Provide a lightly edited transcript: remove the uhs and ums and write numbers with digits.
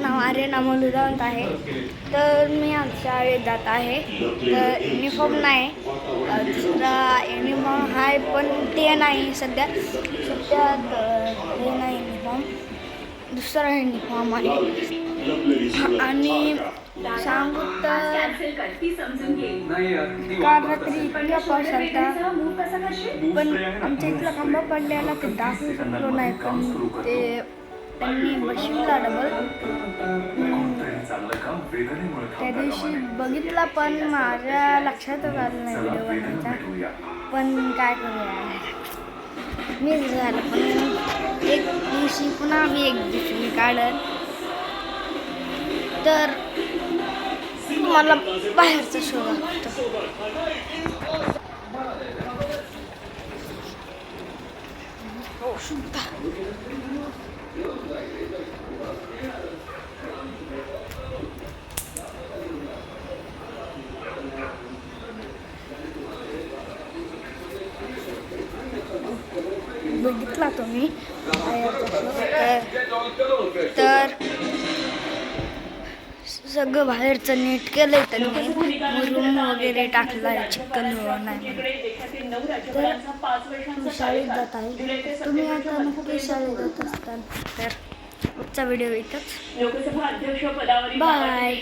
नाव आर्यन अमोल उदावंत आहे. तर मी आज शाळेत जात आहे. तर युनिफॉर्म नाही, दुसरा युनिफॉर्म आहे पण ते नाही सध्यात हे नाही युनिफॉर्म, दुसरा युनिफॉर्म आहे. आणि सांगू तर काल रात्री इतका पाऊस आलता पण आमच्या इथला खांबा पडलेला ते दाखवू शकलो नाही, पण ते त्यांनी बसविला डबल. त्या दिवशी बघितला पण माझ्या लक्षातच आलं नाही व्हिडिओ बनायचा. पण काय करूया, मिस झालं. पण एक दिवशी पुन्हा मी एक दिवशी काढन. तर मला बाहेरचा शो लागतो. बघितला तुम्ही तर सगळं बाहेरचं नीट केलंय त्यांनी, रूम वगैरे टाकलाय चिखल नाही. तर शाळेत जात आहे. तुम्ही आता नक्की शाळेत जात असताल तर पुढचा व्हिडिओ इथंच. बाय.